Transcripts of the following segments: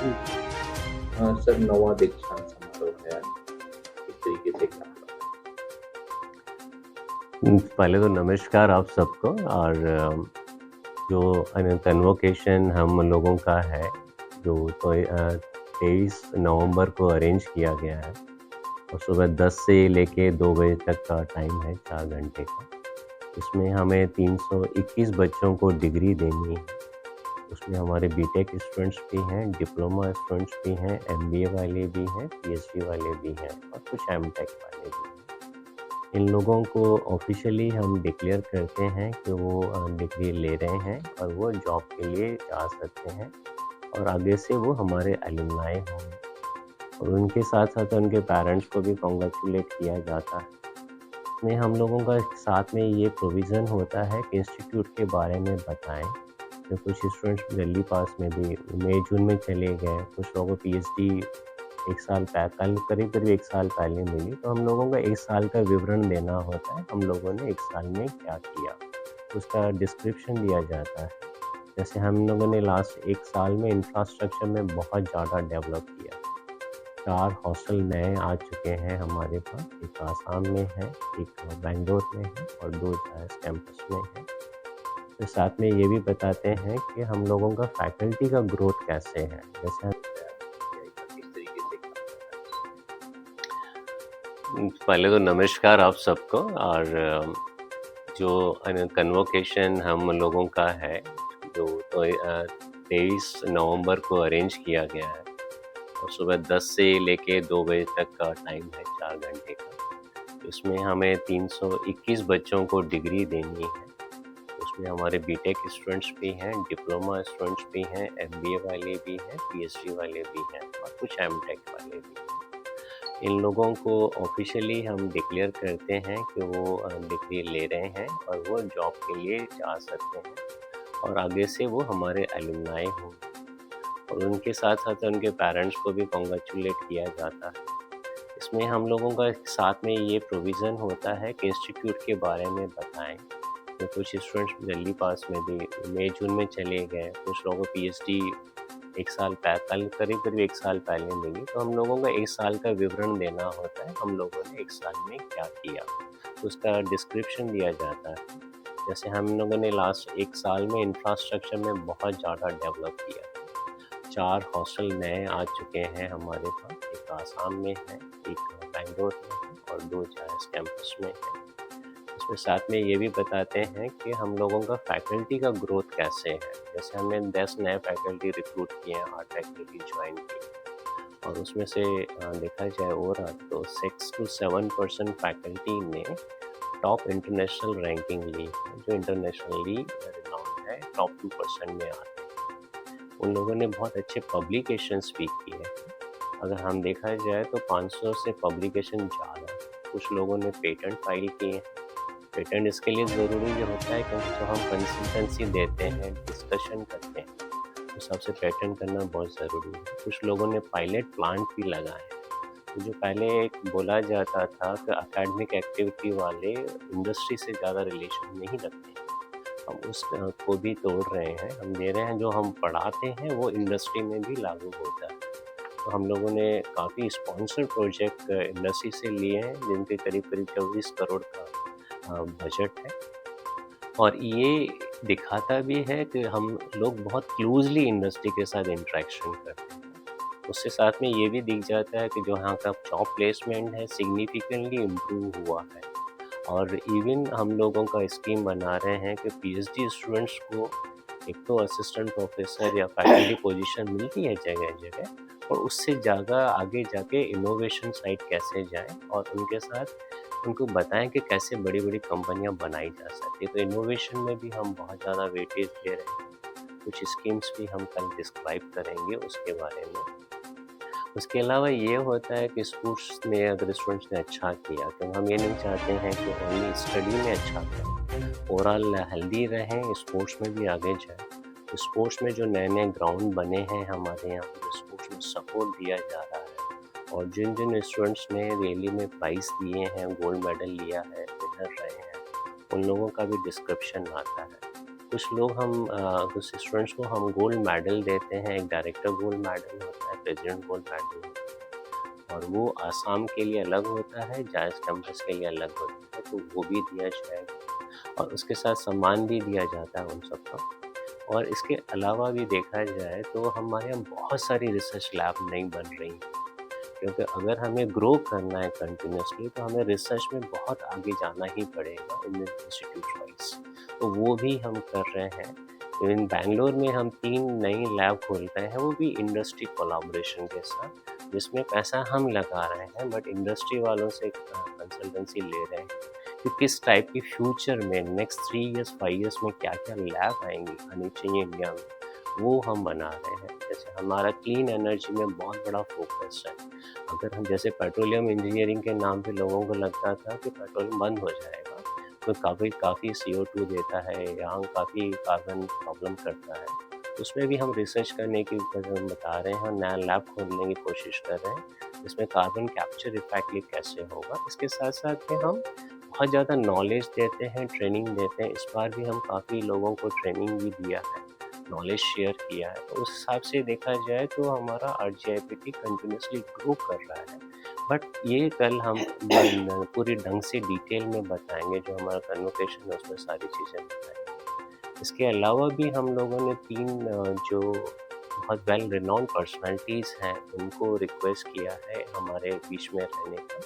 जी। Sir 9वां दीक्षांत समारोह है आज। इस तरीके से क्या पहले तो नमस्कार आप सबको। और जो कन्वोकेशन हम लोगों का है जो तो 23 नवंबर को अरेंज किया गया है और सुबह 10 से लेके 2 बजे तक का टाइम है, 4 घंटे का। इसमें हमें 321 बच्चों को डिग्री देनी है। उसमें हमारे बीटेक स्टूडेंट्स भी हैं, डिप्लोमा स्टूडेंट्स भी हैं, एमबीए वाले भी हैं, पीएचडी वाले भी हैं और कुछ एमटेक वाले भी हैं। इन लोगों को ऑफ़िशियली हम डिक्लेयर करते हैं कि वो डिग्री ले रहे हैं और वो जॉब के लिए जा सकते हैं और आगे से वो हमारे एलुमनाई होंगे। और उनके साथ-साथ उनके पेरेंट्स को भी कांग्रेचुलेट किया जाता है। इसमें हम लोगों का साथ में ये प्रोविज़न होता है कि इंस्टीट्यूट के बारे में बताएँ। तो कुछ स्टूडेंट्स दिल्ली पास में भी मई-जून में चले गए, कुछ लोगों को पीएचडी 1 साल कल करीब-करीब 1 साल पहले मिली, तो हम लोगों को 1 साल का विवरण देना होता है, हम लोगों ने 1 साल में क्या किया, उसका डिस्क्रिप्शन दिया जाता है। जैसे हम लोगों ने लास्ट 1 साल में इंफ्रास्ट्रक्चर में बहुत ज़्यादा डेवलप किया। 4 हॉस्टल नए आ चुके हैं हमारे पास, एक आसाम में है, एक बैंगलोर में है और 2 जायस कैंपस में है। तो साथ में ये भी बताते हैं कि हम लोगों का फैकल्टी का ग्रोथ कैसे है। जैसे किस तरीके से पहले तो नमस्कार आप सबको। और जो कन्वोकेशन हम लोगों का है जो तो 23 नवंबर को अरेंज किया गया है और सुबह 10 से लेके 2 बजे तक का टाइम है, 4 घंटे का। इसमें हमें 321 बच्चों को डिग्री देनी है। उसमें हमारे बीटेक स्टूडेंट्स भी हैं, डिप्लोमा स्टूडेंट्स भी हैं, एमबीए वाले भी हैं, पीएचडी वाले भी हैं और कुछ एमटेक वाले भी हैं। इन लोगों को ऑफ़िशियली हम डिक्लेयर करते हैं कि वो डिग्री ले रहे हैं और वो जॉब के लिए जा सकते हैं और आगे से वो हमारे एलुमनाई होंगे। और उनके साथ-साथ उनके पेरेंट्स को भी कांग्रेचुलेट किया जाता है। इसमें हम लोगों का साथ में ये प्रोविज़न होता है कि इंस्टीट्यूट के बारे में बताएँ। तो कुछ स्टूडेंट्स दिल्ली पास में भी मई-जून में चले गए, कुछ लोगों को पीएचडी 1 साल कल करीब-करीब 1 साल पहले मिली, तो हम लोगों को 1 साल का विवरण देना होता है, हम लोगों ने 1 साल में क्या किया, उसका डिस्क्रिप्शन दिया जाता है। जैसे हम लोगों ने लास्ट 1 साल में इंफ्रास्ट्रक्चर में बहुत ज़्यादा डेवलप किया। 4 हॉस्टल नए आ चुके हैं हमारे पास, एक आसाम में है, एक बैंगलोर में है और 2 जायस कैंपस में है। उसमें साथ में ये भी बताते हैं कि हम लोगों का फैकल्टी का ग्रोथ कैसे है। जैसे हमने 10 नए फैकल्टी रिक्रूट किए हैं, 8 फैकल्टी ज्वाइन किए और उसमें से देखा जाए ओवरऑल तो 6 to 7% फैकल्टी ने टॉप इंटरनेशनल रैंकिंग ली है, जो इंटरनेशनली रिनाउंड है, टॉप 2% में आते हैं। उन लोगों ने बहुत अच्छे पब्लिकेशंस भी किए हैं। अगर हम देखा जाए तो 500 से पब्लिकेशन ज़्यादा। कुछ लोगों ने पेटेंट फाइल किए हैं। पेटेंट इसके लिए ज़रूरी ये होता है क्योंकि जब हम कंसल्टेंसी देते हैं, डिस्कशन करते हैं, तो सबसे पेटेंट करना बहुत ज़रूरी है। कुछ लोगों ने पायलट प्लांट भी लगाए हैं। तो जो पहले एक बोला जाता था कि एकेडमिक एक्टिविटी वाले इंडस्ट्री से ज़्यादा रिलेशन नहीं रखते हैं, हम उस को भी तोड़ रहे हैं। हम दे रहे हैं, जो हम पढ़ाते हैं वो इंडस्ट्री में भी लागू होता है। तो हम लोगों ने काफ़ी स्पॉन्सर्ड प्रोजेक्ट इंडस्ट्री से लिए हैं, जिनके करीब-करीब 24 करोड़ का बजट है। और ये दिखाता भी है कि हम लोग बहुत क्लोज़ली इंडस्ट्री के साथ इंटरेक्शन करते हैं। उसके साथ में ये भी दिख जाता है कि जो यहाँ का जॉब प्लेसमेंट है सिग्निफिकेंटली इम्प्रूव हुआ है। और इवन हम लोगों का स्कीम बना रहे हैं कि पीएचडी स्टूडेंट्स को एक तो असिस्टेंट प्रोफेसर या फैकल्टी पोजीशन मिलती है जगह-जगह, और उससे ज़्यादा आगे जाके इनोवेशन साइड कैसे जाएँ और उनके साथ उनको बताएँ कि कैसे बड़ी-बड़ी कंपनियाँ बनाई जा सकती हैं। तो इनोवेशन में भी हम बहुत ज़्यादा वेटेज दे रहे हैं। कुछ स्कीम्स भी हम कल डिस्क्राइब करेंगे उसके बारे में। उसके अलावा ये होता है कि स्पोर्ट्स में अगर स्टूडेंट्स ने अच्छा किया, तो हम ये नहीं चाहते हैं कि ओनली स्टडी में अच्छा करें, ओवरऑल हेल्दी रहें, स्पोर्ट्स में भी आगे जाएँ। तो स्पोर्ट्स में जो नए-नए ग्राउंड बने हैं हमारे यहाँ पे, स्पोर्ट्स में सपोर्ट दिया जा रहा है और जिन-जिन स्टूडेंट्स ने रैली में प्राइज़ दिए हैं, गोल्ड मेडल लिया है, विनर रहे हैं, उन लोगों का भी डिस्क्रिप्शन आता है। कुछ लोग हम कुछ स्टूडेंट्स को हम गोल्ड मेडल देते हैं। एक डायरेक्टर गोल्ड मेडल होता है, प्रेसिडेंट गोल्ड मेडल होता है, और वो आसाम के लिए अलग होता है, जायज़ कैंपस के लिए अलग होता है, तो वो भी दिया जाएगा और उसके साथ सम्मान भी दिया जाता है उन सबका। और इसके अलावा भी देखा जाए तो हमारे यहाँ बहुत सारी रिसर्च लैब नहीं बन रही हैं, क्योंकि अगर हमें ग्रो करना है कंटिन्यूअसली तो हमें रिसर्च में बहुत आगे जाना ही पड़ेगा इंडियन इंस्टीट्यूट वाइज। तो वो भी हम कर रहे हैं। इवन बैंगलोर में हम 3 नई लैब खोल रहे हैं, वो भी इंडस्ट्री कोलैबोरेशन के साथ, जिसमें पैसा हम लगा रहे हैं बट इंडस्ट्री वालों से कंसल्टेंसी ले रहे हैं कि किस टाइप की फ्यूचर में नेक्स्ट 3 इयर्स 5 इयर्स में क्या क्या लैब आनी चाहिए इंडिया में, वो हम बना रहे हैं। जैसे हमारा क्लीन एनर्जी में बहुत बड़ा फोकस है। अगर हम जैसे पेट्रोलियम इंजीनियरिंग के नाम पे लोगों को लगता था कि पेट्रोलियम बंद हो जाएगा, तो काफ़ी CO2 देता है, यहाँ काफ़ी कार्बन प्रॉब्लम करता है, उसमें भी हम रिसर्च करने की बता रहे हैं, नया लैब खोलने की कोशिश कर रहे हैं, इसमें कार्बन कैप्चर इफेक्टली कैसे होगा। इसके साथ साथ में हम बहुत ज़्यादा नॉलेज देते हैं, ट्रेनिंग देते हैं। इस बार भी हम काफ़ी लोगों को ट्रेनिंग भी दिया है, नॉलेज शेयर किया है। तो उस हिसाब से देखा जाए तो हमारा RGIPT कंटिन्यूसली ग्रो कर रहा है। बट ये कल हम पूरी ढंग से डिटेल में बताएंगे, जो हमारा कन्वोकेशन है उसमें सारी चीज़ें बताएंगे। इसके अलावा भी हम लोगों ने 3 जो बहुत वेल रिनाउंड पर्सनैलिटीज़ हैं उनको रिक्वेस्ट किया है हमारे बीच में रहने का।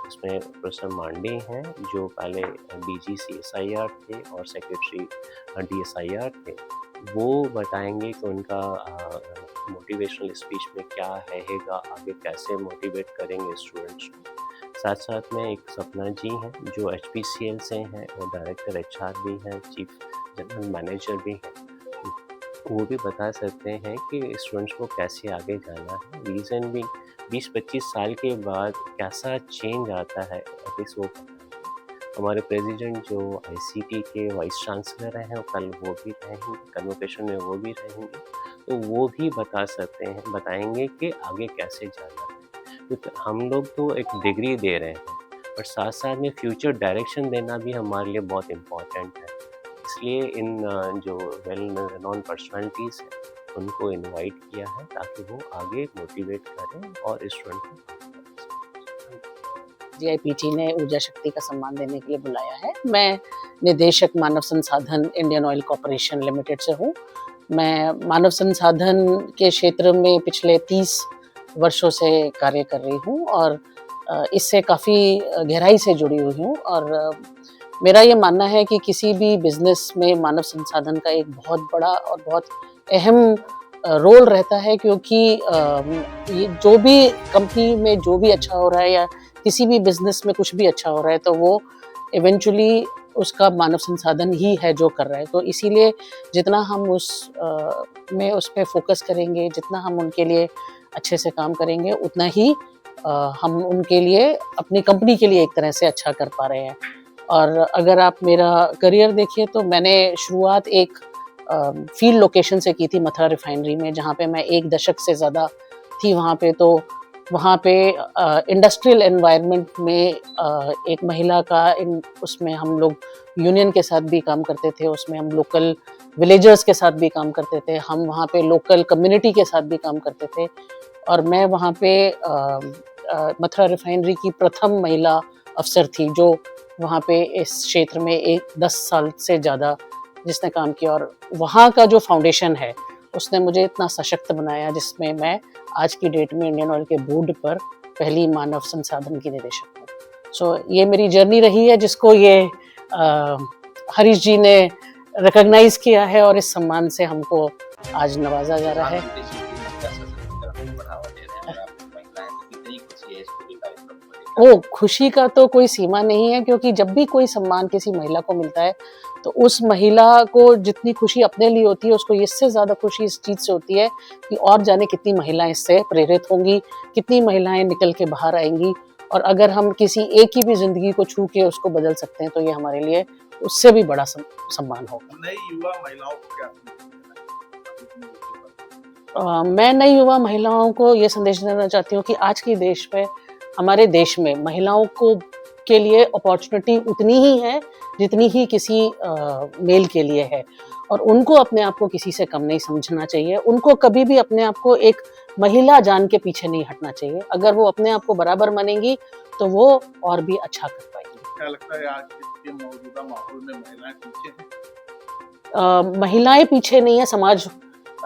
इसमें प्रोफेसर मांडे हैं जो पहले DG CSIR थे और सेक्रेटरी DSIR थे। वो बताएंगे कि उनका मोटिवेशनल स्पीच में क्या रहेगा, आगे कैसे मोटिवेट करेंगे स्टूडेंट्स को। साथ साथ में एक सपना जी हैं जो HPCL से हैं, वो डायरेक्टर HR भी हैं, चीफ जनरल मैनेजर भी हैं। वो भी बता सकते हैं कि स्टूडेंट्स को कैसे आगे जाना है। रीज़न भी 20-25 साल के बाद कैसा चेंज आता है, एटलीस्ट वो बताएंगे। हमारे प्रेसिडेंट जो ICT के वाइस चांसलर हैं, कल वो भी रहेंगे, कन्वोकेशन में वो भी रहेंगे, तो वो भी बता सकते हैं, बताएंगे कि आगे कैसे जाना है। क्योंकि हम लोग तो एक डिग्री दे रहे हैं, पर साथ साथ में फ्यूचर डायरेक्शन देना भी हमारे लिए बहुत इम्पोर्टेंट है। इसलिए इन जो वेल नोन पर्सनैलिटीज़ हैं उनको इनवाइट किया है ताकि वो आगे मोटिवेट करें और स्टूडेंट को। GIPT ने ऊर्जा शक्ति का सम्मान देने के लिए बुलाया है। मैं निदेशक मानव संसाधन इंडियन ऑयल कॉर्पोरेशन लिमिटेड से हूँ। मैं मानव संसाधन के क्षेत्र में पिछले 30 वर्षों से कार्य कर रही हूँ और इससे काफ़ी गहराई से जुड़ी हुई हूँ। और मेरा ये मानना है कि किसी भी बिजनेस में मानव संसाधन का एक बहुत बड़ा और बहुत अहम रोल रहता है, क्योंकि ये जो भी कंपनी में जो भी अच्छा हो रहा है या किसी भी बिजनेस में कुछ भी अच्छा हो रहा है तो वो इवेंचुअली उसका मानव संसाधन ही है जो कर रहा है। तो इसीलिए जितना हम उस पे फोकस करेंगे, जितना हम उनके लिए अच्छे से काम करेंगे, उतना ही हम उनके लिए, अपनी कंपनी के लिए एक तरह से अच्छा कर पा रहे हैं। और अगर आप मेरा करियर देखिए तो मैंने शुरुआत एक फील्ड लोकेशन से की थी, मथुरा रिफाइनरी में, जहाँ पे मैं 1 दशक से ज़्यादा थी वहाँ पे। तो वहाँ पे इंडस्ट्रियल एनवायरनमेंट में एक महिला का उसमें हम लोग यूनियन के साथ भी काम करते थे, उसमें हम लोकल विलेजर्स के साथ भी काम करते थे, हम वहाँ पे लोकल कम्युनिटी के साथ भी काम करते थे। और मैं वहाँ पे मथुरा रिफाइनरी की प्रथम महिला अफसर थी जो वहाँ पे इस क्षेत्र में 10 साल से ज़्यादा जिसने काम किया। और वहाँ का जो फाउंडेशन है उसने मुझे इतना सशक्त बनाया, जिसमें मैं आज की डेट में इंडियन ऑयल के बोर्ड पर पहली मानव संसाधन की निदेशक हूँ। सो ये मेरी जर्नी रही है, जिसको ये हरीश जी ने रिकॉग्नाइज किया है और इस सम्मान से हमको आज नवाजा जा रहा है। ओ, खुशी का तो कोई सीमा नहीं है, क्योंकि जब भी कोई सम्मान किसी महिला को मिलता है तो उस महिला को जितनी खुशी अपने लिए होती है, उसको इससे ज़्यादा खुशी इस चीज़ से होती है कि और जाने कितनी महिलाएं इससे प्रेरित होंगी, कितनी महिलाएं निकल के बाहर आएंगी। और अगर हम किसी एक की भी ज़िंदगी को छू के उसको बदल सकते हैं तो ये हमारे लिए उससे भी बड़ा सम्मान होगा। नई युवा महिलाओं को क्या मैं नई युवा महिलाओं को ये संदेश देना चाहती हूँ कि आज के देश में, हमारे देश में महिलाओं को के लिए अपॉर्चुनिटी उतनी ही है जितनी ही किसी मेल के लिए है। और उनको अपने आप को किसी से कम नहीं समझना चाहिए। उनको कभी भी अपने आप को एक महिला जान के पीछे नहीं हटना चाहिए। अगर वो अपने आप को बराबर मानेंगी तो वो और भी अच्छा कर पाएंगी। क्या लगता है आज के मौजूदा माहौल में महिलाएं पीछे हैं? महिलाएं पीछे नहीं है, समाज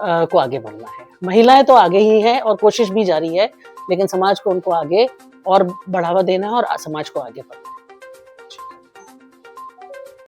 को आगे बढ़ना है। महिलाएं तो आगे ही हैं और कोशिश भी जारी है, लेकिन समाज को उनको आगे और बढ़ावा देना है और समाज को आगे बढ़ना है।